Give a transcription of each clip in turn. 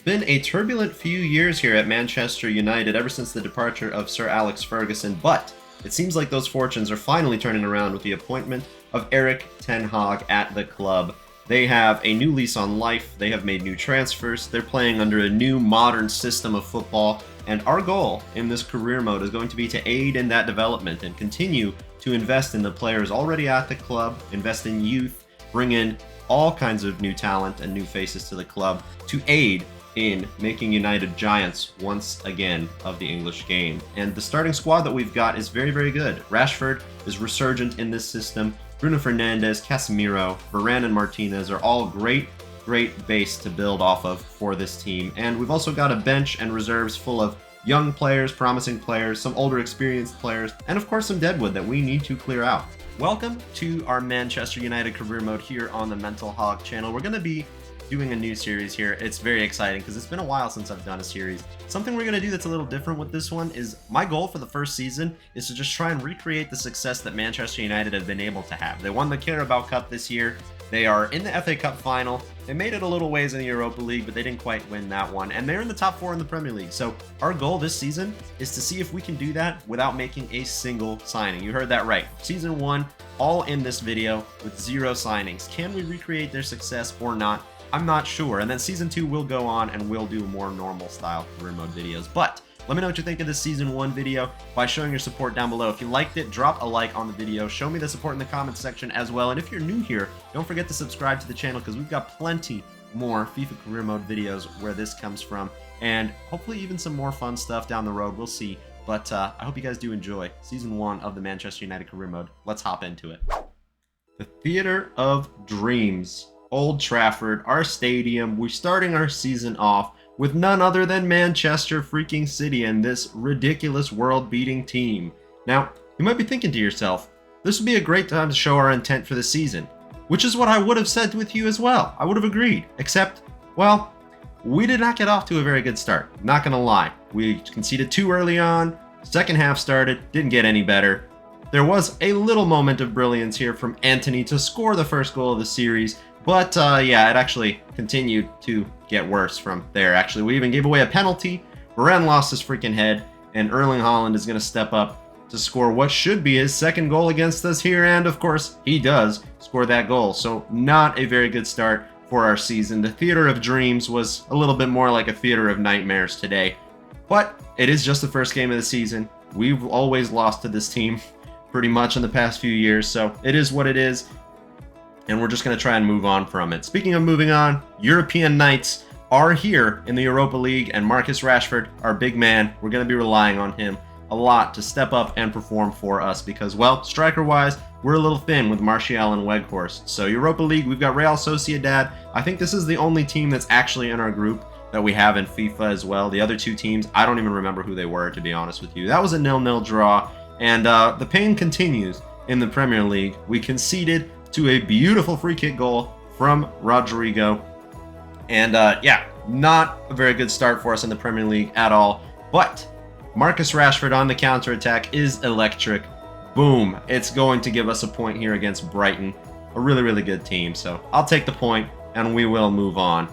Been a turbulent few years here at Manchester United ever since the departure of Sir Alex Ferguson, but it seems like those fortunes are finally turning around with the appointment of Erik Ten Hag at the club. They have a new lease on life, they have made new transfers, they're playing under a new modern system of football, and our goal in this career mode is going to be to aid in that development and continue to invest in the players already at the club, invest in youth, bring in all kinds of new talent and new faces to the club to aid in making United giants once again of the English game. And the starting squad that we've got is very, very good. Rashford is resurgent in this system. Bruno Fernandes, Casemiro, Varane, and Martinez are all great base to build off of for this team. And we've also got a bench and reserves full of young players, promising players, some older experienced players, and of course some deadwood that we need to clear out. Welcome to our Manchester United career mode here on the Mental Hog channel. We're going to be doing a new series here. It's very exciting because it's been a while since I've done a series. Something we're going to do that's a little different with this one is my goal for the first season is to just try and recreate the success that Manchester United have been able to have. They won the Carabao Cup this year. They are in the FA Cup final. They made it a little ways in the Europa League, but they didn't quite win that one. And they're in the top 4 in the Premier League. So our goal this season is to see if we can do that without making a single signing. You heard that right. Season 1, all in this video with 0 signings. Can we recreate their success or not? I'm not sure. And then Season 2 will go on and we'll do more normal style career mode videos. But let me know what you think of this Season 1 video by showing your support down below. If you liked it, drop a like on the video. Show me the support in the comments section as well. And if you're new here, don't forget to subscribe to the channel because we've got plenty more FIFA career mode videos where this comes from. And hopefully even some more fun stuff down the road. We'll see. But I hope you guys do enjoy Season 1 of the Manchester United career mode. Let's hop into it. The Theatre of Dreams. Old Trafford, our stadium. We're starting our season off with none other than Manchester freaking City and this ridiculous world-beating team. Now, you might be thinking to yourself, this would be a great time to show our intent for the season, which is what I would have said with you as well. I would have agreed, except, well, we did not get off to a very good start. Not gonna lie. We conceded too early on, second half started, didn't get any better. There was a little moment of brilliance here from Antony to score the first goal of the series, but yeah, it actually continued to get worse from there. Actually, we even gave away a penalty. Varane lost his freaking head, and Erling Haaland is going to step up to score what should be his second goal against us here, and of course, he does score that goal. So not a very good start for our season. The Theater of Dreams was a little bit more like a Theater of Nightmares today, but it is just the first game of the season. We've always lost to this team pretty much in the past few years, so it is what it is. And we're just going to try and move on from it. Speaking of moving on, European nights are here in the Europa League, and Marcus Rashford, our big man, we're going to be relying on him a lot to step up and perform for us because, well, striker-wise, we're a little thin with Martial and Weghorst. So Europa League, we've got Real Sociedad. I think this is the only team that's actually in our group that we have in FIFA as well. The other 2 teams, I don't even remember who they were, to be honest with you. That was a 0-0 draw, and the pain continues in the Premier League. We conceded to a beautiful free kick goal from Rodrigo. And yeah, not a very good start for us in the Premier League at all. But Marcus Rashford on the counterattack is electric. Boom. It's going to give us a point here against Brighton. A really, really good team. So I'll take the point and we will move on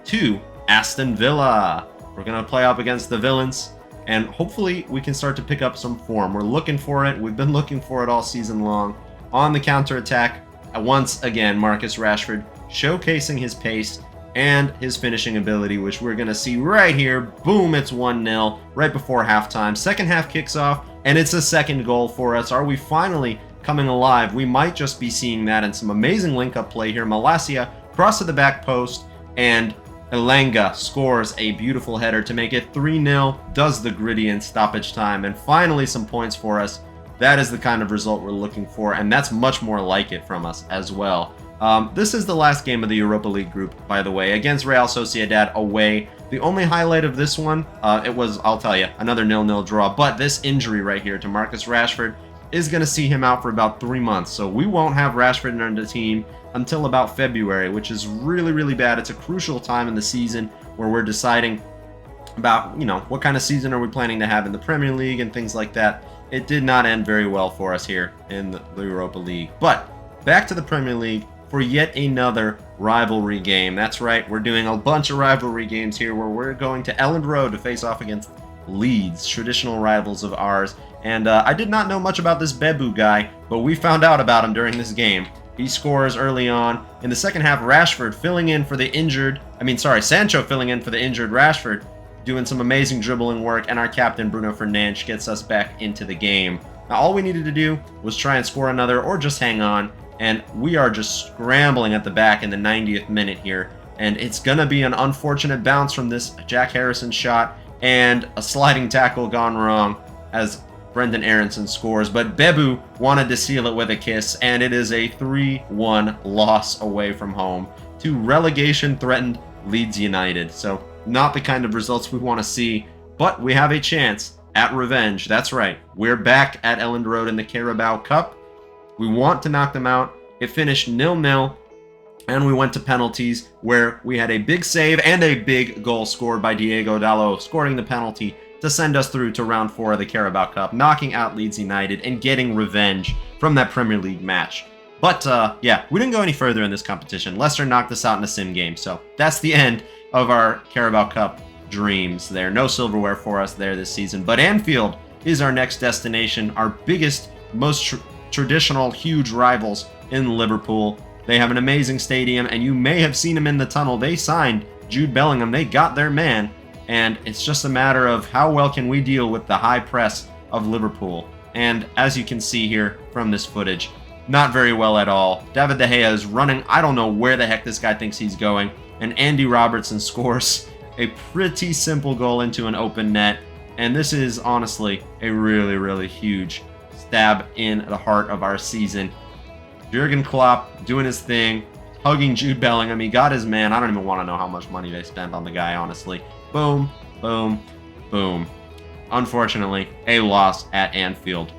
to Aston Villa. We're going to play up against the Villains. And hopefully we can start to pick up some form. We're looking for it. We've been looking for it all season long. On the counterattack, once again, Marcus Rashford showcasing his pace and his finishing ability, which we're going to see right here. Boom, it's 1-0 right before halftime. Second half kicks off, and it's a second goal for us. Are we finally coming alive? We might just be seeing that in some amazing link-up play here. Malacia cross to the back post, and Elanga scores a beautiful header to make it 3-0, does the gritty in stoppage time, and finally some points for us. That is the kind of result we're looking for, and that's much more like it from us as well. This is the last game of the Europa League group, by the way, against Real Sociedad away. The only highlight of this one, it was, I'll tell you, another 0-0 draw, but this injury right here to Marcus Rashford is going to see him out for about 3 months, so we won't have Rashford in the team until about February, which is really, really bad. It's a crucial time in the season where we're deciding about, you know, what kind of season are we planning to have in the Premier League and things like that. It did not end very well for us here in the Europa League. But back to the Premier League. for yet another rivalry game. That's right, we're doing a bunch of rivalry games here where we're going to Elland Road to face off against Leeds, traditional rivals of ours. And I did not know much about this Bebu guy, but we found out about him during this game. He scores early on. In the second half, Sancho filling in for the injured Rashford, doing some amazing dribbling work, and our captain Bruno Fernandes gets us back into the game. Now all we needed to do was try and score another or just hang on, and we are just scrambling at the back in the 90th minute here. And it's gonna be an unfortunate bounce from this Jack Harrison shot and a sliding tackle gone wrong as Brendan Aronson scores, but Bebu wanted to seal it with a kiss, and it is a 3-1 loss away from home to relegation-threatened Leeds United. So not the kind of results we want to see, but we have a chance at revenge. That's right, we're back at Elland Road in the Carabao Cup. We want to knock them out. It finished 0-0, and we went to penalties where we had a big save and a big goal scored by Diego Dalot, scoring the penalty to send us through to round 4 of the Carabao Cup, knocking out Leeds United and getting revenge from that Premier League match. But yeah, we didn't go any further in this competition. Leicester knocked us out in a sim game, so that's the end of our Carabao Cup dreams there. No silverware for us there this season, but Anfield is our next destination, our biggest, most traditional, huge rivals in Liverpool. They have an amazing stadium, and you may have seen them in the tunnel. They signed Jude Bellingham. They got their man. And it's just a matter of how well can we deal with the high press of Liverpool. And as you can see here from this footage, not very well at all. David De Gea is running. I don't know where the heck this guy thinks he's going. And Andy Robertson scores a pretty simple goal into an open net. And this is honestly a really, really huge stab in the heart of our season. Jurgen Klopp doing his thing, hugging Jude Bellingham. He got his man. I don't even want to know how much money they spent on the guy, honestly. Boom, boom, boom. Unfortunately, a loss at Anfield.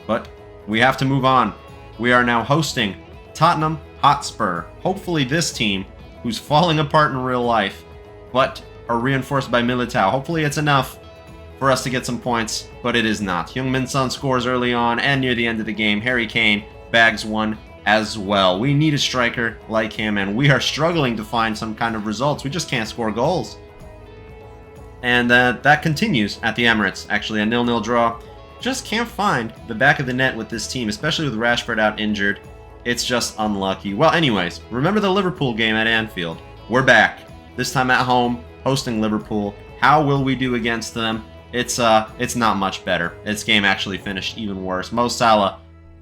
But we have to move on. We are now hosting Tottenham Hotspur. Hopefully this team, who's falling apart in real life, but are reinforced by Militao. Hopefully it's enough for us to get some points, but it is not. Heung-min Son scores early on, and near the end of the game, Harry Kane bags one as well. We need a striker like him, and we are struggling to find some kind of results. We just can't score goals. And that continues at the Emirates. Actually, a 0-0 draw. Just can't find the back of the net with this team, especially with Rashford out injured. It's just unlucky. Well, anyways, remember the Liverpool game at Anfield. We're back. This time at home, hosting Liverpool. How will we do against them? It's not much better. This game actually finished even worse. Mo Salah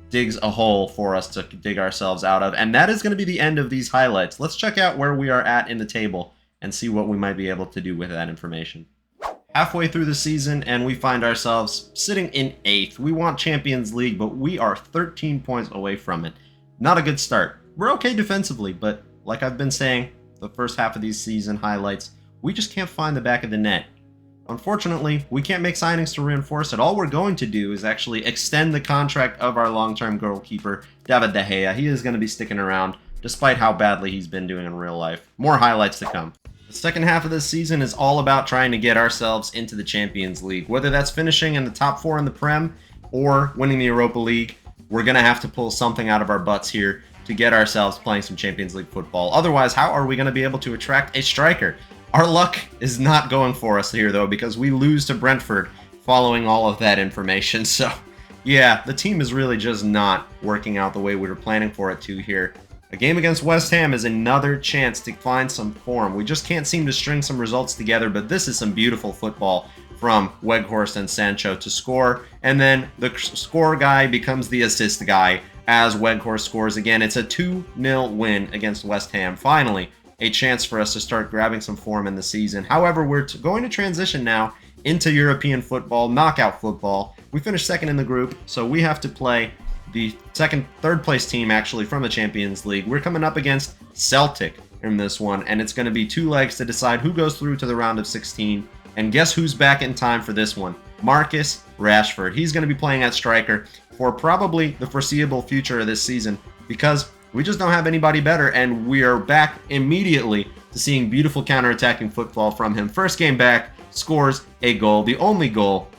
digs a hole for us to dig ourselves out of. And that is going to be the end of these highlights. Let's check out where we are at in the table and see what we might be able to do with that information. Halfway through the season, and we find ourselves sitting in 8th. We want Champions League, but we are 13 points away from it. Not a good start. We're okay defensively, but like I've been saying, the first half of these season highlights, we just can't find the back of the net. Unfortunately, we can't make signings to reinforce it. All we're going to do is actually extend the contract of our long-term goalkeeper, David De Gea. He is going to be sticking around, despite how badly he's been doing in real life. More highlights to come. The second half of this season is all about trying to get ourselves into the Champions League. Whether that's finishing in the top 4 in the Prem or winning the Europa League, we're going to have to pull something out of our butts here to get ourselves playing some Champions League football. Otherwise, how are we going to be able to attract a striker? Our luck is not going for us here, though, because we lose to Brentford following all of that information. So, yeah, the team is really just not working out the way we were planning for it to here. A game against West Ham is another chance to find some form. We just can't seem to string some results together, but this is some beautiful football from Weghorst and Sancho to score, and then the score guy becomes the assist guy as Weghorst scores again. It's a 2-0 win against West Ham. Finally, a chance for us to start grabbing some form in the season. However, we're going to transition now into European football, knockout football. We finished second in the group, so we have to play the third place team actually from the Champions League. We're coming up against Celtic in this one, and it's going to be 2 legs to decide who goes through to the round of 16. And guess who's back in time for this one? Marcus Rashford. He's going to be playing at striker for probably the foreseeable future of this season because we just don't have anybody better, and we are back immediately to seeing beautiful counter-attacking football from him. First game back, scores a goal, the only goal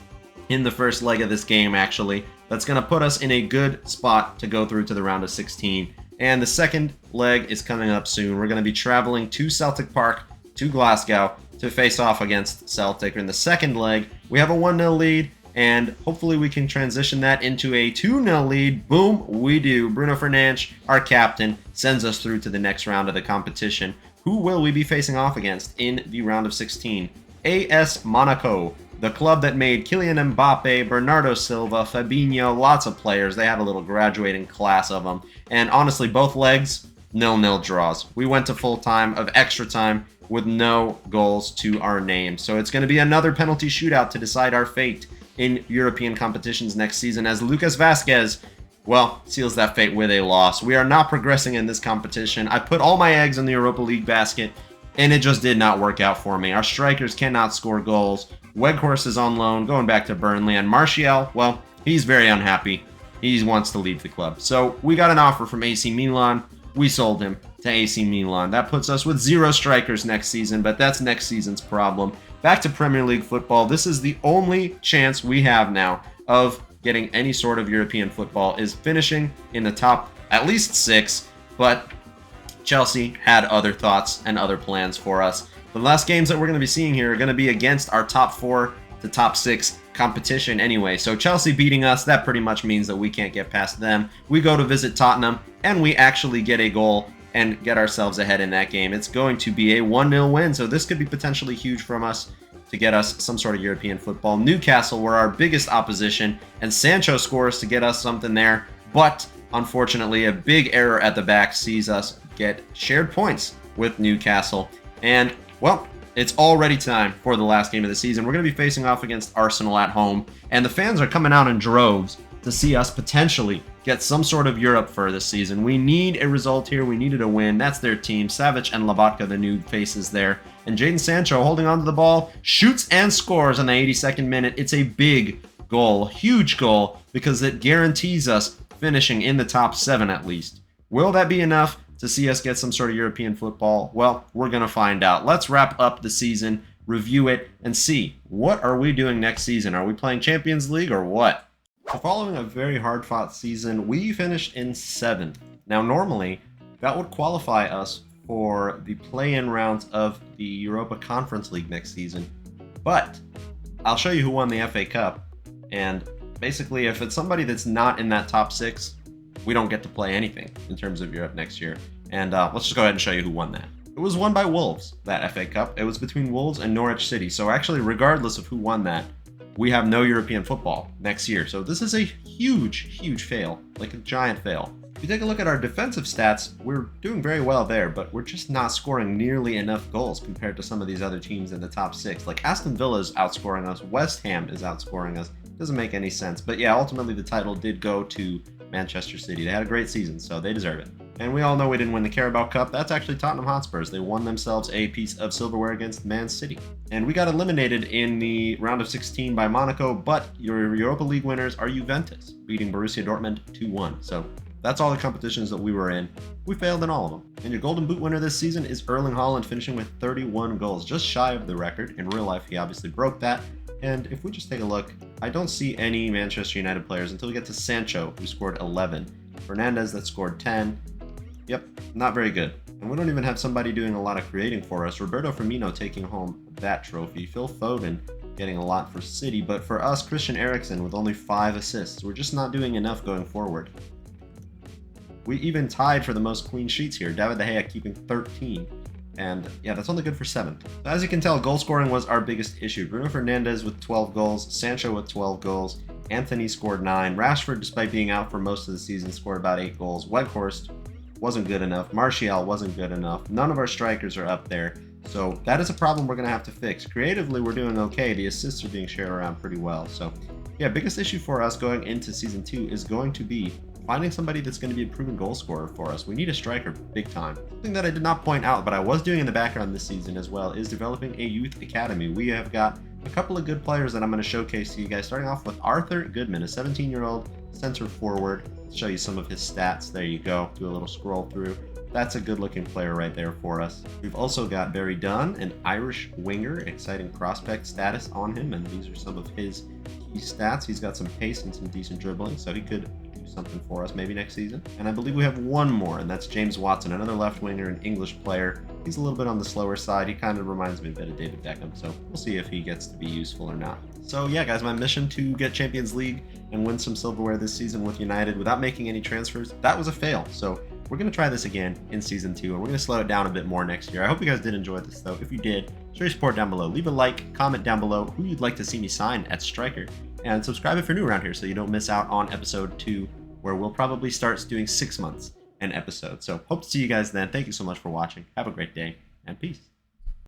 in the first leg of this game, actually. That's going to put us in a good spot to go through to the round of 16. And the second leg is coming up soon. We're going to be traveling to Celtic Park, to Glasgow, to face off against Celtic. In the second leg, we have a 1-0 lead, and hopefully we can transition that into a 2-0 lead. Boom, we do. Bruno Fernandes, our captain, sends us through to the next round of the competition. Who will we be facing off against in the round of 16? AS Monaco, the club that made Kylian Mbappe, Bernardo Silva, Fabinho, lots of players. They had a little graduating class of them. And honestly, both legs, 0-0 draws. We went to full time of extra time with no goals to our name. So it's going to be another penalty shootout to decide our fate in European competitions next season, as Lucas Vasquez, well, seals that fate with a loss. We are not progressing in this competition. I put all my eggs in the Europa League basket, and it just did not work out for me. Our strikers cannot score goals. Weghorst is on loan, going back to Burnley, and Martial, well, he's very unhappy. He wants to leave the club. So we got an offer from AC Milan. We sold him to AC Milan. That puts us with 0 strikers next season, but that's next season's problem. Back to Premier League football. This is the only chance we have now of getting any sort of European football, is finishing in the top at least 6, but Chelsea had other thoughts and other plans for us. The last games that we're going to be seeing here are going to be against our top 4 to top 6 competition anyway. So Chelsea beating us, that pretty much means that we can't get past them. We go to visit Tottenham, and we actually get a goal and get ourselves ahead in that game. It's going to be a 1-0 win, so this could be potentially huge from us to get us some sort of European football. Newcastle were our biggest opposition, and Sancho scores to get us something there, but unfortunately a big error at the back sees us get shared points with Newcastle. And, well, it's already time for the last game of the season. We're going to be facing off against Arsenal at home, and the fans are coming out in droves to see us potentially get some sort of Europe for this season. We need a result here. We needed a win. That's their team. Savic and Lobotka, the new faces there. And Jadon Sancho holding on to the ball, shoots and scores on the 82nd minute. It's a big goal, huge goal, because it guarantees us finishing in the top 7 at least. Will that be enough to see us get some sort of European football? Well, we're going to find out. Let's wrap up the season, review it, and see, what are we doing next season? Are we playing Champions League or what? So following a very hard-fought season, we finished in 7th. Now, normally, that would qualify us for the play-in rounds of the Europa Conference League next season. But I'll show you who won the FA Cup, and basically, if it's somebody that's not in that top 6, we don't get to play anything in terms of Europe next year. And let's just go ahead and show you who won that. It was won by Wolves, that FA Cup. It was between Wolves and Norwich City. So actually, regardless of who won that, we have no European football next year. So this is a huge, huge fail, like a giant fail. If you take a look at our defensive stats, we're doing very well there, but we're just not scoring nearly enough goals compared to some of these other teams in the top 6. Like Aston Villa is outscoring us, West Ham is outscoring us. Doesn't make any sense. But yeah, ultimately the title did go to Manchester City. They had a great season, so they deserve it. And we all know we didn't win the Carabao Cup. That's actually Tottenham Hotspurs. They won themselves a piece of silverware against Man City. And we got eliminated in the round of 16 by Monaco, but your Europa League winners are Juventus, beating Borussia Dortmund 2-1. So that's all the competitions that we were in. We failed in all of them. And your Golden Boot winner this season is Erling Haaland, finishing with 31 goals, just shy of the record. In real life, he obviously broke that. And if we just take a look, I don't see any Manchester United players until we get to Sancho, who scored 11. Fernandes, that scored 10. Yep, not very good. And we don't even have somebody doing a lot of creating for us. Roberto Firmino taking home that trophy. Phil Foden getting a lot for City. But for us, Christian Eriksen with only 5 assists. We're just not doing enough going forward. We even tied for the most clean sheets here. David De Gea keeping 13. And yeah, that's only good for 7th. So as you can tell, goal scoring was our biggest issue. Bruno Fernandes with 12 goals, Sancho with 12 goals, Anthony scored 9. Rashford, despite being out for most of the season, scored about 8 goals. Weghorst wasn't good enough. Martial wasn't good enough. None of our strikers are up there. So that is a problem we're going to have to fix. Creatively, we're doing okay. The assists are being shared around pretty well. So yeah, biggest issue for us going into Season 2 is going to be finding somebody that's going to be a proven goal scorer for us. We need a striker big time. Something that I did not point out, but I was doing in the background this season as well, is developing a youth academy. We have got a couple of good players that I'm going to showcase to you guys, starting off with Arthur Goodman, a 17-year-old center forward. I'll show you some of his stats. There you go. Do a little scroll through. That's a good-looking player right there for us. We've also got Barry Dunn, an Irish winger, exciting prospect status on him, and these are some of his key stats. He's got some pace and some decent dribbling, so he could do do something for us maybe next season. And I believe we have one more, and that's James Watson, another left winger, an English player. He's a little bit on the slower side. He kind of reminds me a bit of David Beckham, so we'll see if he gets to be useful or not. So yeah, guys, my mission to get Champions League and win some silverware this season with United without making any transfers, that was a fail. So we're going to try this again in Season 2, and we're going to slow it down a bit more next year. I hope you guys did enjoy this, though. If you did, show your support down below. Leave a like, comment down below who you'd like to see me sign at striker, and subscribe if you're new around here so you don't miss out on episode 2, where we'll probably start doing 6 months an episode. So hope to see you guys then. Thank you so much for watching. Have a great day, and peace.